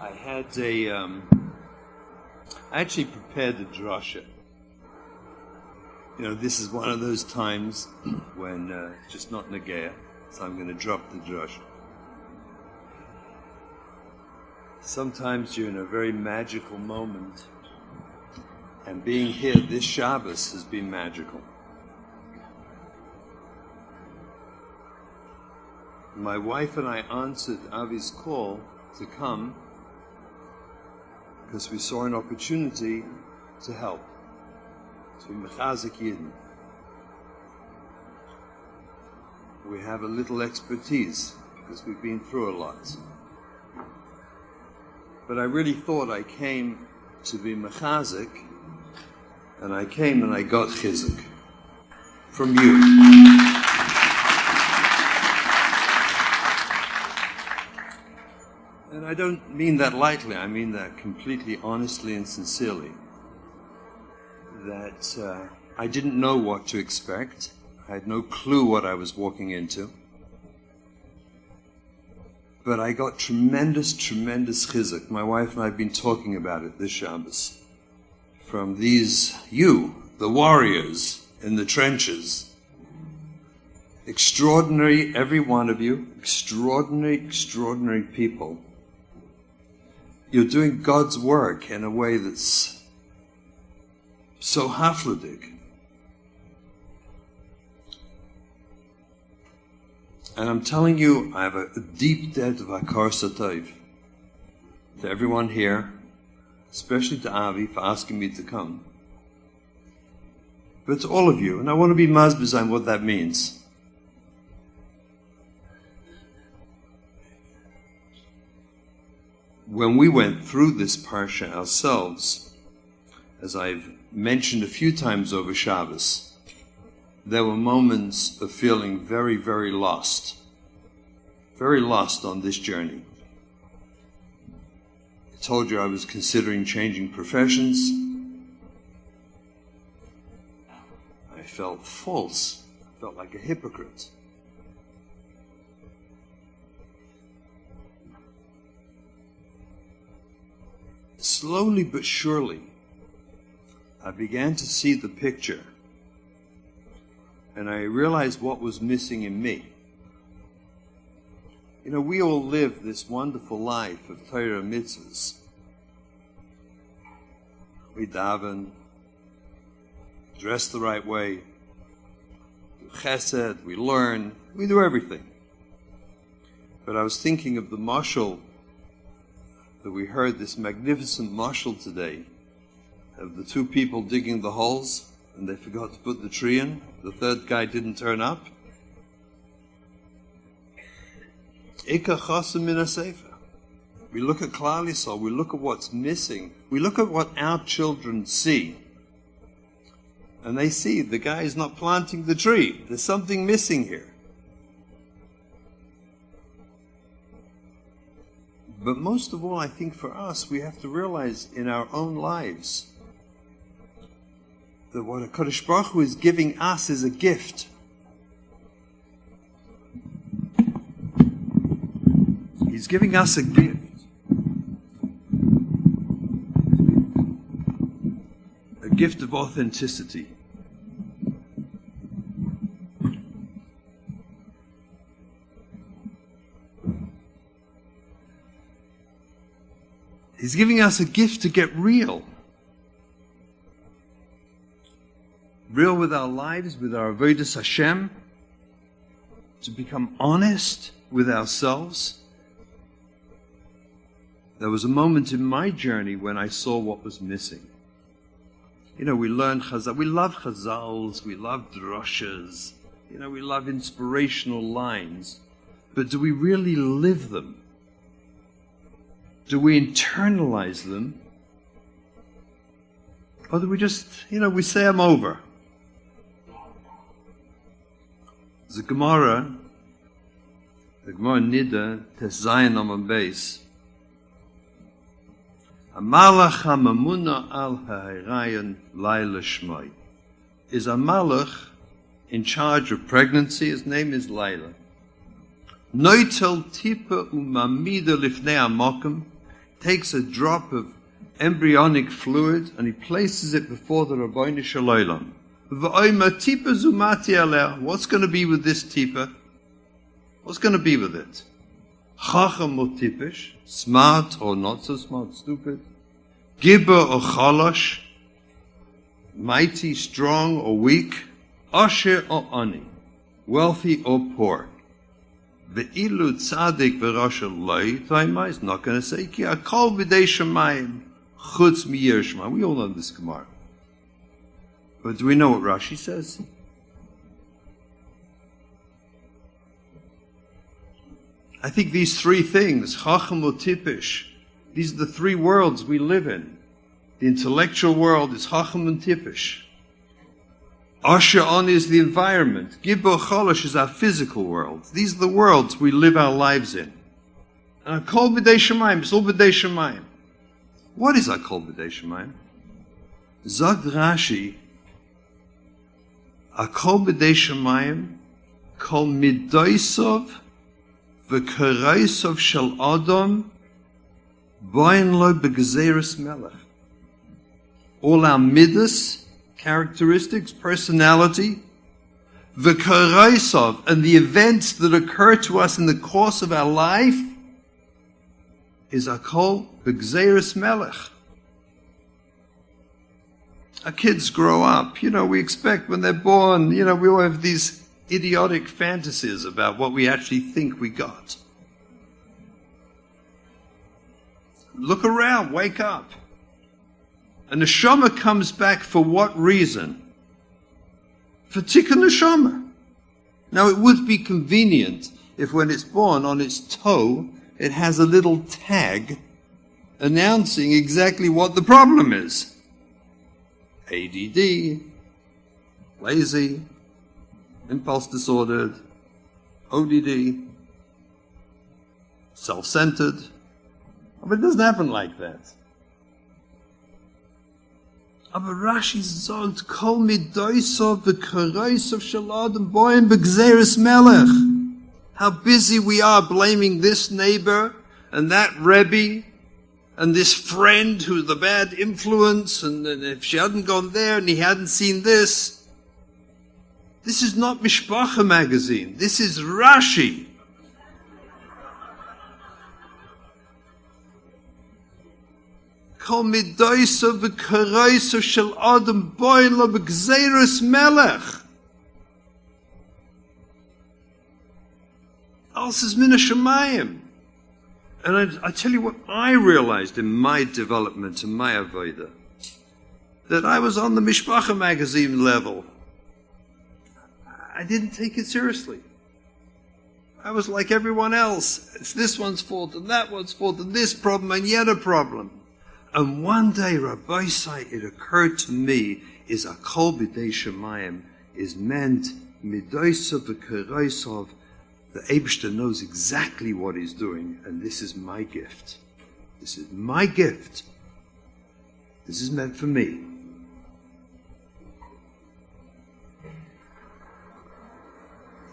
I had I actually prepared the drasha. You know, this is one of those times when just not negaya, so I'm going to drop the drasha. Sometimes you're in a very magical moment, and being here this Shabbos has been magical. My wife and I answered Avi's call to come because we saw an opportunity to help, to mechazik Yidden. We have a little expertise because we've been through a lot. But I really thought I came to be mechazik, and I came and I got chizuk from you. And I don't mean that lightly, I mean that completely honestly and sincerely. That I didn't know what to expect. I had no clue what I was walking into. But I got tremendous, tremendous chizuk. My wife and I have been talking about it this Shabbos. From these, you, the warriors in the trenches. Extraordinary, every one of you, extraordinary, extraordinary people. You're doing God's work in a way that's so hafladik. And I'm telling you, I have a deep debt of Hakar Satayv to everyone here, especially to Avi for asking me to come. But to all of you, and I want to be mazbez on what that means. When we went through this parsha ourselves, as I've mentioned a few times over Shabbos, there were moments of feeling very, very lost on this journey. I told you I was considering changing professions. I felt false. I felt like a hypocrite. Slowly but surely, I began to see the picture, and I realized what was missing in me. You know, we all live this wonderful life of Torah mitzvahs. We daven, dress the right way, do chesed, we learn, we do everything. But I was thinking of the mashal that we heard, this magnificent mashal today, of the two people digging the holes, and they forgot to put the tree in. The third guy didn't turn up. Ika chasam min hasefer. We look at Klal Yisrael, we look at what's missing, we look at what our children see, and they see the guy is not planting the tree. There's something missing here. But most of all, I think for us, we have to realize in our own lives that what HaKadosh Baruch Hu is giving us is a gift. He's giving us a gift. A gift of authenticity. He's giving us a gift to get real. Real with our lives, with our avodas Hashem. To become honest with ourselves. There was a moment in my journey when I saw what was missing. You know, we learn Chazal, we love Chazals, we love drashas, you know, we love inspirational lines. But do we really live them? Do we internalize them? Or do we just, you know, we say I'm over? The Gemara Nida, Nisayon on base. Amalach hamamuna al ha'irayon laila shmoi. Is a malach in charge of pregnancy. His name is Laila. Noitel tipa umamida lifnei amokum. takes a drop of embryonic fluid and he places it before the Rabbeinu Shalom. What's going to be with this tipa? What's going to be with it? Chacham or tipish, smart or not so smart, stupid. Gibber or chalosh, mighty, strong or weak. Asher or ani, wealthy or poor. Ve'ilu tzadik v'rasha loi, Taima is not going to say, ki akol b'dei shamayim, chutz miyir shamayim. We all know this Gemara. But do we know what Rashi says? I think these three things, Chacham Tipish, these are the three worlds we live in. The intellectual world is Chacham and Tipish. Asher On is the environment. Gibbo Cholosh is our physical world. These are the worlds we live our lives in. And Akol B'dei Shemayim, it's all B'dei Shemayim. What is Akol B'dei Shemayim? Zog Rashi, Akol B'dei Shemayim, Kol Midoisov, V'Karaisov Shel Adam, Boin Lo B'Gezeres Melech. All our midas, characteristics, personality, V'Karaisov, and the events that occur to us in the course of our life, is Akol B'Gezeres Melech. Our kids grow up, we expect when they're born, we all have these idiotic fantasies about what we actually think we got. Look around, wake up. A neshama comes back for what reason? For tikkun neshama. Now it would be convenient if when it's born on its toe, it has a little tag announcing exactly what the problem is. ADD, lazy, impulse disordered, ODD, self-centered. But it doesn't happen like that. Aber Rashi sagt, Kol midoisov v'kareisov shel adam boim b'gzeres melech. How busy we are blaming this neighbor and that Rebbe and this friend who's the bad influence, and if she hadn't gone there and he hadn't seen this. This is not Mishpacha magazine. This is Rashi. Kol midoisa v'kareisa shel adam boin lo b'gzeres melech. Else is min hashamayim. And I tell you what I realized in my development, in my avodah, that I was on the Mishpacha magazine level. I didn't take it seriously. I was like everyone else. It's this one's fault and that one's fault and this problem and yet a problem. And one day, Rabbi Sai, it occurred to me, is Akol B'dei Shemayim is meant Midoisov v'Kereisov. The Eibishter knows exactly what he's doing, and this is my gift. This is my gift. This is meant for me.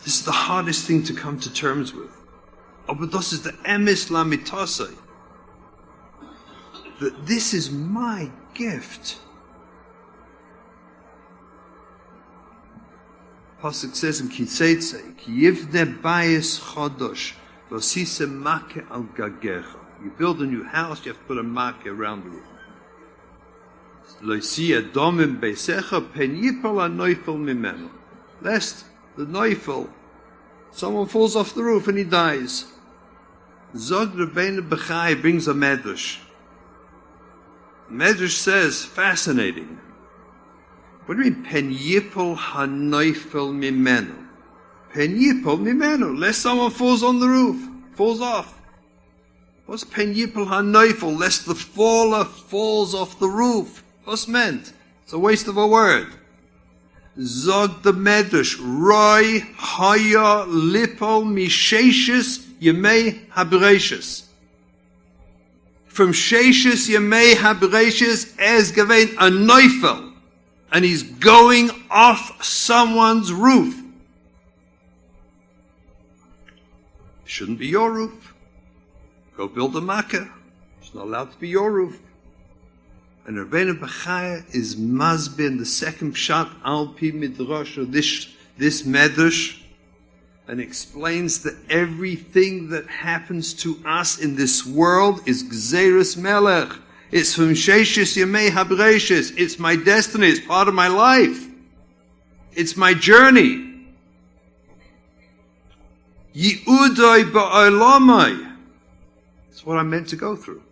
This is the hardest thing to come to terms with. But this is the emes lamitasei. That this is my gift. Pasuk says in Kitzeitze, Ki yivne bayis chodosh, v'osise make al gagecha. You build a new house, you have to put a make around the roof. Loisi adomim beisecha, pen yipol ha-noifel mimenu. Lest the noifel, someone falls off the roof and he dies. Zog Rabbeinu Bechai brings a medrash. Medrash says, fascinating. What do you mean, pen yipol ha-noifel mimenu? Pen yipol mimenu, lest someone falls on the roof, falls off. What's pen yipol ha-noifel? Lest the faller falls off the roof. What's meant? It's a waste of a word. Zog the medrash, roi haya lipol misheshis yemei habereshis. From sheshis yemei habereshis es gevein a noifel. And he's going off someone's roof. Shouldn't be your roof. Go build a makkah. It's not allowed to be your roof. And Rabbeinu Bechaya is Masbeh in the second Pshat Al Pi Midrash, or this Medrash, and explains that everything that happens to us in this world is Gzeirus Melech. It's from Sheishis Yemei Habreshis. It's my destiny. It's part of my life. It's my journey. Yi'udai ba'olamai. It's what I'm meant to go through.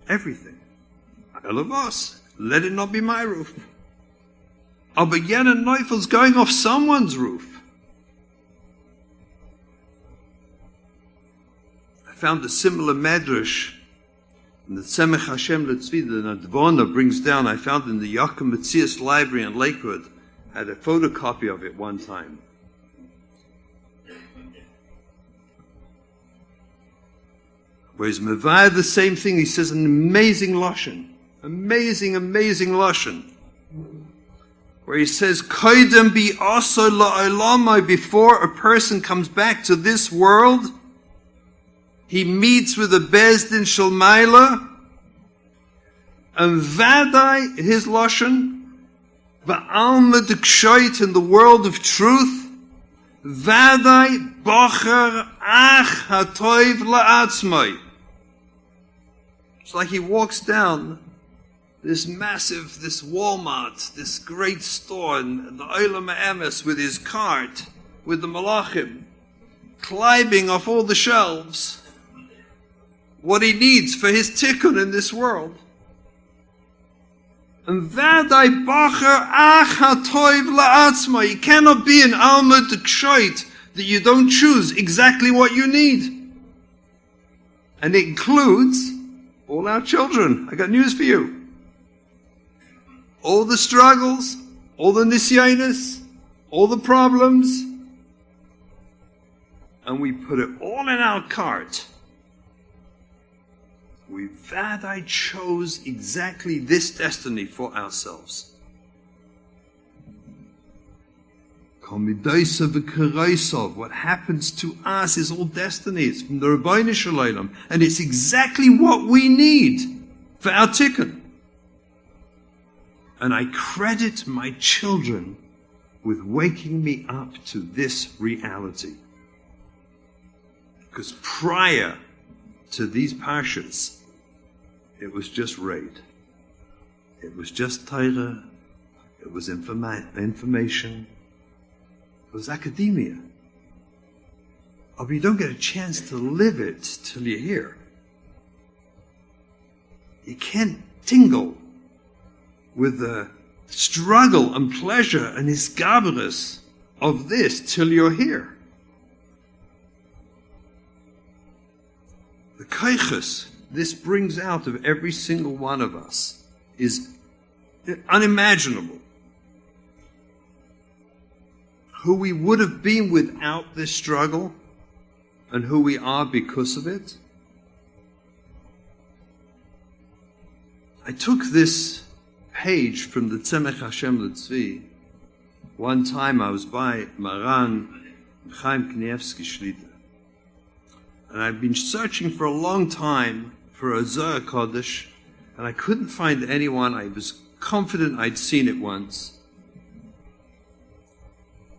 Everything. Elavos. Let it not be my roof. Aber Yena Neufel's going off someone's roof. I found a similar medrash in the Tzemach Hashem Letzvi, the Nadvona brings down. I found in the Yaakov Metzias Library in Lakewood. I had a photocopy of it one time. Where he's mevayah the same thing. He says an amazing lashon. Amazing lashon. Where he says, Koidem bi aso la'olamai, before a person comes back to this world, he meets with a Bezdin Shel Maila, and Vadai, his lashon, Ba'alma D'Kshoit, in the world of truth, Vadai Bocher Ach HaToiv La'atzmai. It's like he walks down this Walmart, this great store in the Olam Emes with his cart, with the Malachim, climbing off all the shelves, what he needs for his tikkun in this world. And Vadai Bacher Ach HaToiv La'atzma. You cannot be an Alma D'Kshoit that you don't choose exactly what you need. And it includes all our children. I got news for you. All the struggles, all the Nisayonis, all the problems, and we put it all in our cart. I chose exactly this destiny for ourselves. What happens to us is all destiny. It's from the Rabbeinu Shalom, and it's exactly what we need for our tikkun. And I credit my children with waking me up to this reality. Because prior to these parshas, it was just raid. It was just Torah. It was information. It was academia. Oh, but you don't get a chance to live it till you're here. You can't tingle with the struggle and pleasure and hisgaberus of this till you're here. The kaiches this brings out of every single one of us is unimaginable. Who we would have been without this struggle and who we are because of it. I took this page from the Tzemach Hashem Letzvi. One time I was by Maran Chaim Kanievsky Shlita, and I've been searching for a long time for a Zohar Kodesh, and I couldn't find anyone. I was confident I'd seen it once.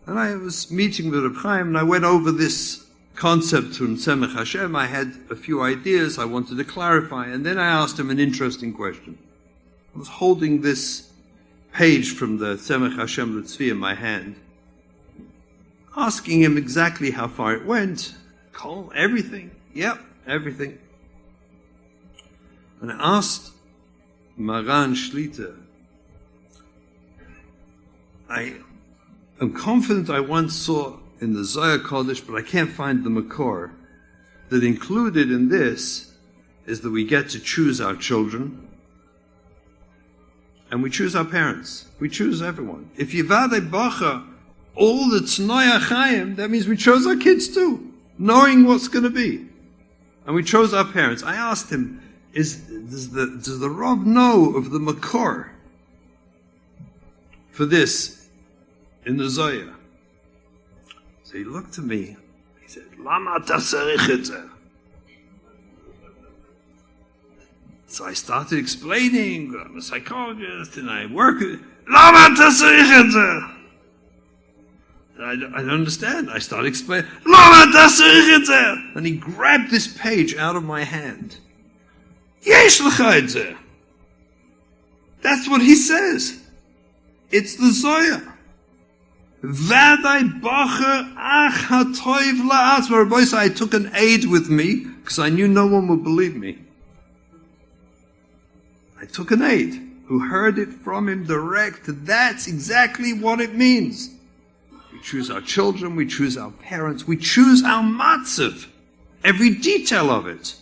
And I was meeting with Reb Chaim, and I went over this concept from Tzemach Hashem. I had a few ideas I wanted to clarify, and then I asked him an interesting question. I was holding this page from the Tzemach Hashem Letzvi in my hand, asking him exactly how far it went. Call everything. Yep, everything. And I asked Maran Shlita, I'm confident I once saw in the Zohar Kodesh, but I can't find the Makor, that included in this is that we get to choose our children, and we choose our parents. We choose everyone. If Yivadei Bacha, all the Tznoya Chaim, that means we chose our kids too, knowing what's going to be. And we chose our parents. I asked him, does the Rav know of the Makor for this in the Zohar? So he looked at me, he said, Lama tasarich et zeh? So I started explaining, I'm a psychologist and I work with... I don't understand. I started explaining, and he grabbed this page out of my hand. That's what he says. It's the Zohar. I took an aide with me because I knew no one would believe me. I took an aide who heard it from him direct. That's exactly what it means. We choose our children, we choose our parents, we choose our matzav, every detail of it.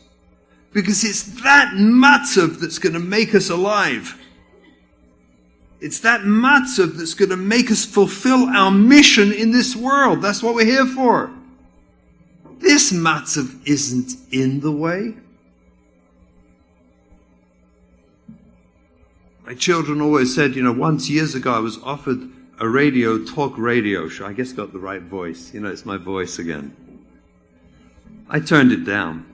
Because it's that matzav that's going to make us alive. It's that matzav that's going to make us fulfill our mission in this world. That's what we're here for. This matzav isn't in the way. My children always said, once years ago I was offered a talk radio show. I guess got the right voice. It's my voice again. I turned it down.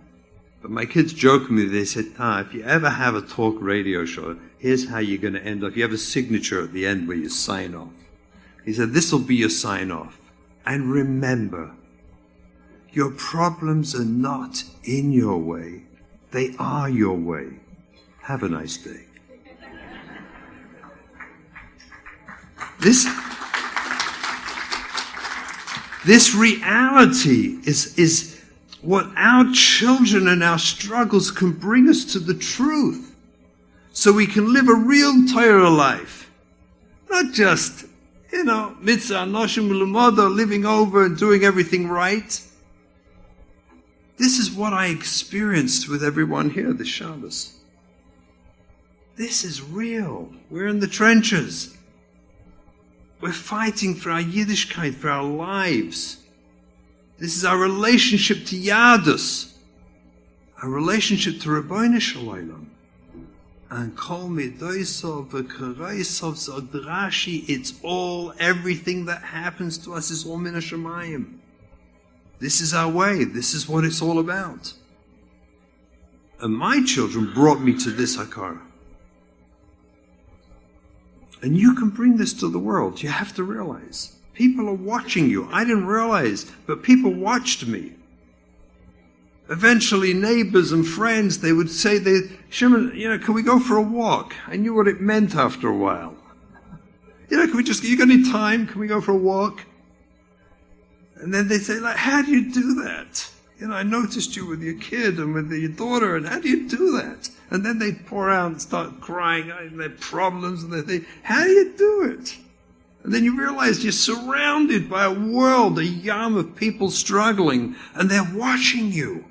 But my kids joked with me, they said, if you ever have a talk radio show, here's how you're going to end up. You have a signature at the end where you sign off. He said, this will be your sign off. And remember, your problems are not in your way. They are your way. Have a nice day. This reality is what our children and our struggles can bring us to the truth. So we can live a real Torah life. Not just, mitzvah, noshim, l'moda, living over and doing everything right. This is what I experienced with everyone here this Shabbos. This is real. We're in the trenches. We're fighting for our Yiddishkeit, for our lives. This is our relationship to Yadus, our relationship to Rabbeinu Shalom. And Kol Midoisov v'Karaisov Zodrashi, it's all, everything that happens to us is all Min HaShamayim. This is our way. This is what it's all about. And my children brought me to this Hakara. And you can bring this to the world. You have to realize. People are watching you. I didn't realize, but people watched me. Eventually, neighbors and friends, they would say, Shimon, can we go for a walk? I knew what it meant after a while. Can we you got any time? Can we go for a walk? And then they say, how do you do that? I noticed you with your kid and with your daughter, and how do you do that? And then they pour out and start crying, and their problems, and they think, how do you do it? And then you realize you're surrounded by a world, a yam of people struggling, and they're watching you.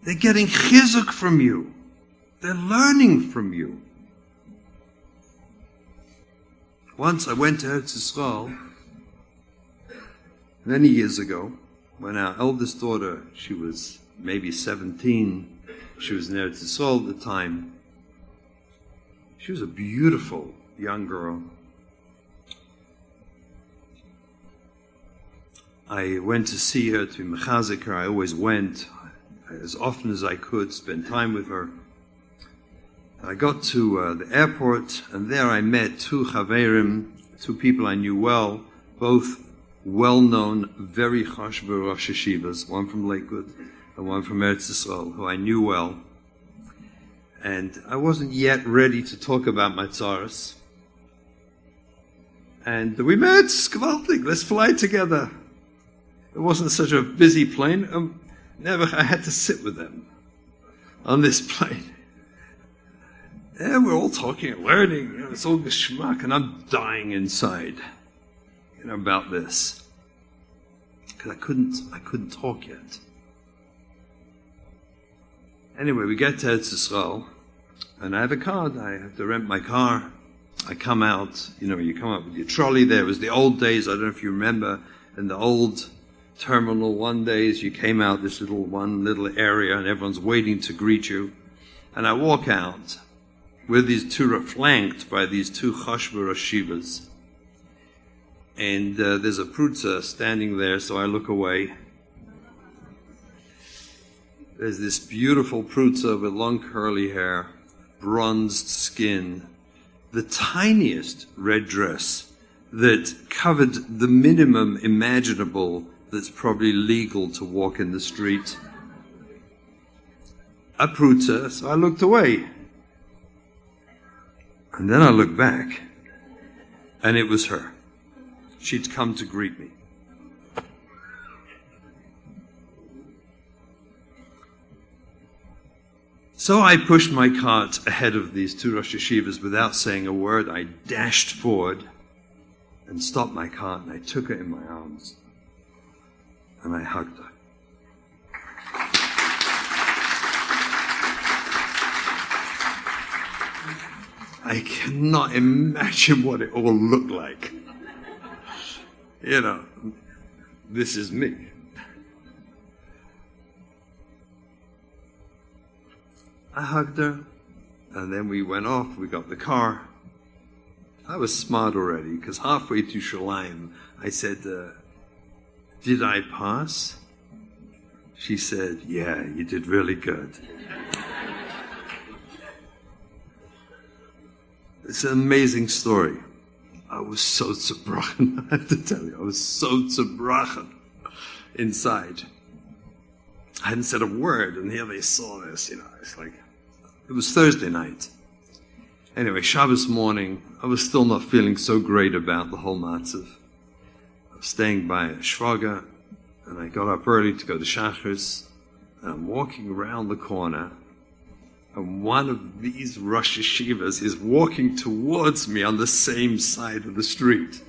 They're getting chizuk from you. They're learning from you. Once I went to Eretz Yisrael, many years ago, when our eldest daughter, she was maybe 17, she was in Eretz Yisrael at the time. She was a beautiful young girl. I went to see her, to mechazik her. I always went, as often as I could, spend time with her. I got to the airport, and there I met two chaverim, two people I knew well, both well-known, very chashver Rosh Yeshivas, one from Lakewood and one from Eretz Yisrael, who I knew well. And I wasn't yet ready to talk about my tzaras. And we met, gewaltig, let's fly together. It wasn't such a busy plane. I had to sit with them on this plane. And we're all talking and learning. It's all geschmack, and I'm dying inside, about this, because I couldn't talk yet. Anyway, we get to Eretz Yisrael, and I have a card. I have to rent my car. I come out. You come out with your trolley. There it was the old days. I don't know if you remember. In the old terminal, one days you came out this little area, and everyone's waiting to greet you. And I walk out with these two, flanked by these two chashver Shivas. And there's a prutza standing there, so I look away. There's this beautiful pruta with long curly hair, bronzed skin, the tiniest red dress that covered the minimum imaginable that's probably legal to walk in the street. A pruta, so I looked away. And then I looked back, and it was her. She'd come to greet me. So I pushed my cart ahead of these two Rosh Yeshivas without saying a word. I dashed forward and stopped my cart, and I took her in my arms, and I hugged her. I cannot imagine what it all looked like. You know, this is me. I hugged her, and then we went off, we got the car. I was smart already, because halfway to Shalim, I said, did I pass? She said, yeah, you did really good. It's an amazing story. I was so zerbrochen, I have to tell you. I was so zerbrochen inside. I hadn't said a word, and here they saw this, you know. It's like, it was Thursday night. Anyway, Shabbos morning, I was still not feeling so great about the whole matzav. I was staying by a shvaga, and I got up early to go to Shachris, and I'm walking around the corner, and one of these Rosh Yeshivas is walking towards me on the same side of the street.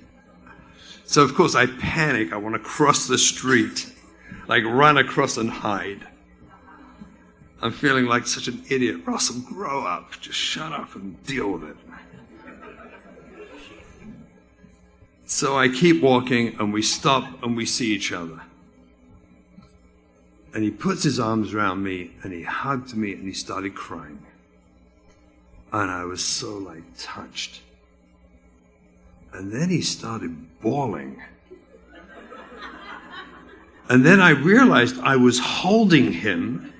So of course I panic, I want to cross the street, like run across and hide. I'm feeling like such an idiot. Russell, grow up, just shut up and deal with it. So I keep walking, and we stop and we see each other. And he puts his arms around me, and he hugged me, and he started crying. And I was so, touched. And then he started bawling. And then I realized I was holding him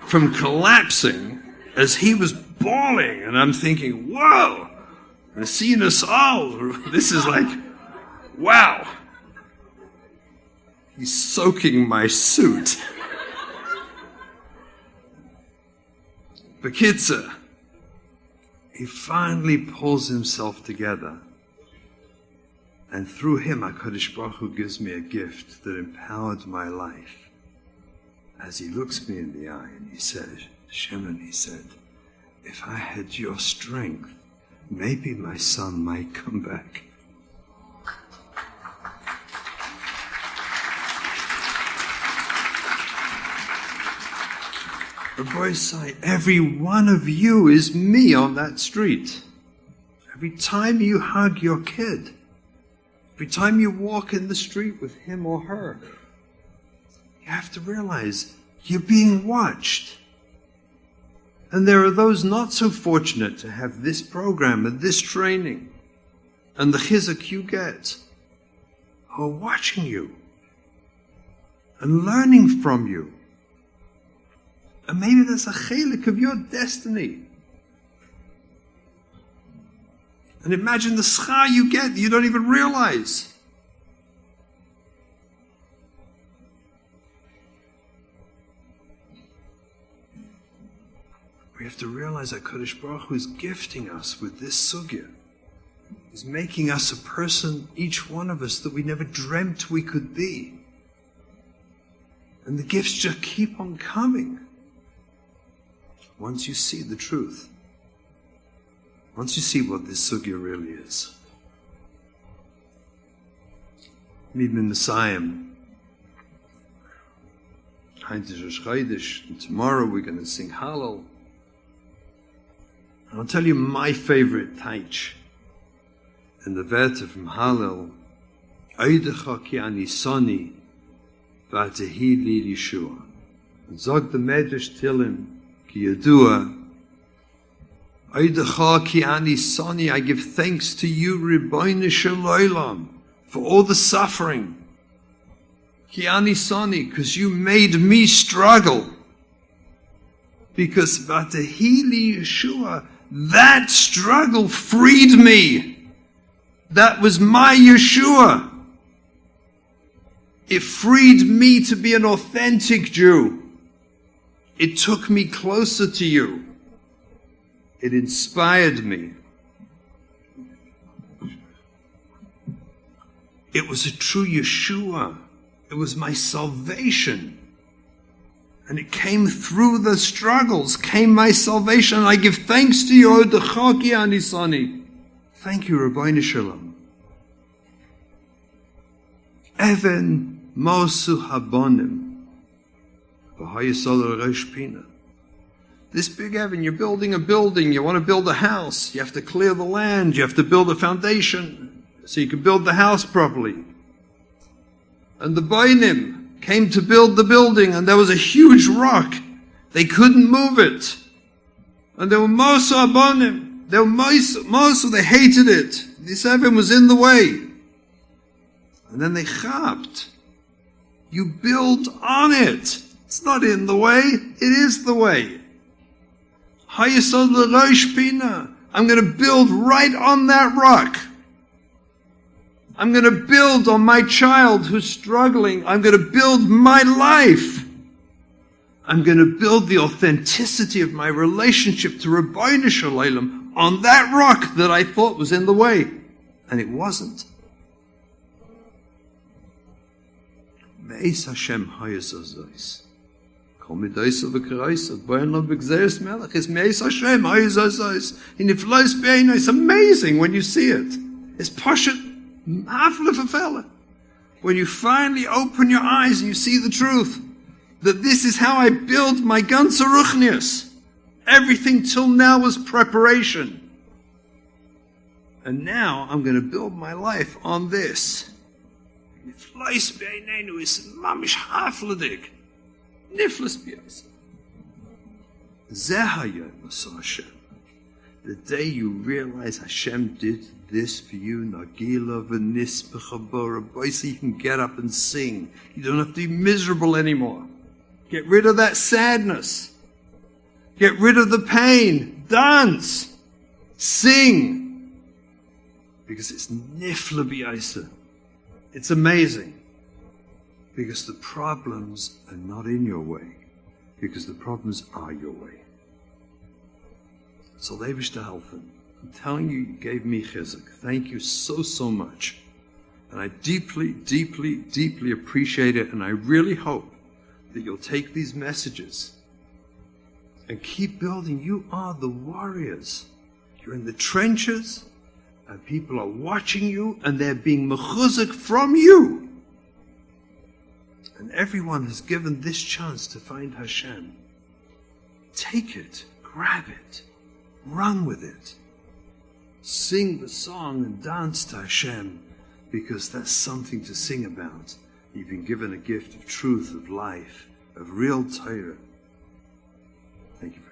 from collapsing as he was bawling. And I'm thinking, whoa, I've seen us all. This is wow. He's soaking my suit. Bekitzer, he finally pulls himself together, and through him, HaKadosh Baruch Hu gives me a gift that empowered my life. As he looks me in the eye and he said, Shimon, he said, if I had your strength, maybe my son might come back. Rabbi say, every one of you is me on that street. Every time you hug your kid, every time you walk in the street with him or her, you have to realize you're being watched. And there are those not so fortunate to have this program and this training and the chizuk you get who are watching you and learning from you. And maybe that's a chelik of your destiny. And imagine the schar you get, you don't even realize. We have to realize that HaKadosh Baruch Hu is gifting us with this sugya. He's making us a person, each one of us, that we never dreamt we could be. And the gifts just keep on coming. Once you see the truth, once you see what this sugya really is. Meet in Nisayon. And tomorrow we're going to sing Hallel. And I'll tell you my favorite taich in the Werte from Hallel. Eidecha ki ani soni v'atehi li Yeshua. And zog the Medrash Tilim ki yadua. Eidecha ki ani soni. I give thanks to you, Ribbono Shel Olam, for all the suffering. Ki ani soni, because you made me struggle. Because Vatahili Yeshua, that struggle freed me. That was my Yeshua. It freed me to be an authentic Jew. It took me closer to you. It inspired me. It was a true Yeshua. It was my salvation. And it came through the struggles, came my salvation. And I give thanks to you, O Dechaki Anisani. Thank you, Rabbi Shalom. Even Mosu Habonim. This big Evan, you're building a building, you want to build a house, you have to clear the land, you have to build a foundation so you can build the house properly. And the Bainim came to build the building, and there was a huge rock. They couldn't move it. And there were Mosu Habonim. They were Mosu, they hated it. This Evan was in the way. And then they chapped. You build on it. It's not in the way, it is the way. I'm going to build right on that rock. I'm going to build on my child who's struggling. I'm going to build my life. I'm going to build the authenticity of my relationship to Rabbeinu Shalom on that rock that I thought was in the way. And it wasn't. Me'ez Hashem hayazazos. Kol midaisa v'karaisa, boyan lo b'gzeres melech, is me'ez Hashem hayazazos. In iflois be'eino, it's amazing when you see it. It's pashut, hafle fefele. When you finally open your eyes and you see the truth, that this is how I build my ganze ruchnius. Everything till now was preparation. And now I'm going to build my life on this. Niflois be'einenu is mamish hafladik. Niflos b'yasa. Zeh hayom asa Hashem. The day you realize Hashem did this for you, Nagila v'nis b'chabora, boy, so you can get up and sing. You don't have to be miserable anymore. Get rid of that sadness. Get rid of the pain. Dance. Sing. Because it's nifla b'yasa. It's amazing. Because the problems are not in your way. Because the problems are your way. So Levish to helfen. I'm telling you, you gave me chizuk. Thank you so, so much. And I deeply, deeply, deeply appreciate it. And I really hope that you'll take these messages and keep building. You are the warriors. You're in the trenches. And people are watching you, and they're being mechuzak from you. And everyone has given this chance to find Hashem. Take it, grab it, run with it. Sing the song and dance to Hashem, because that's something to sing about. You've been given a gift of truth, of life, of real Torah. Thank you very much.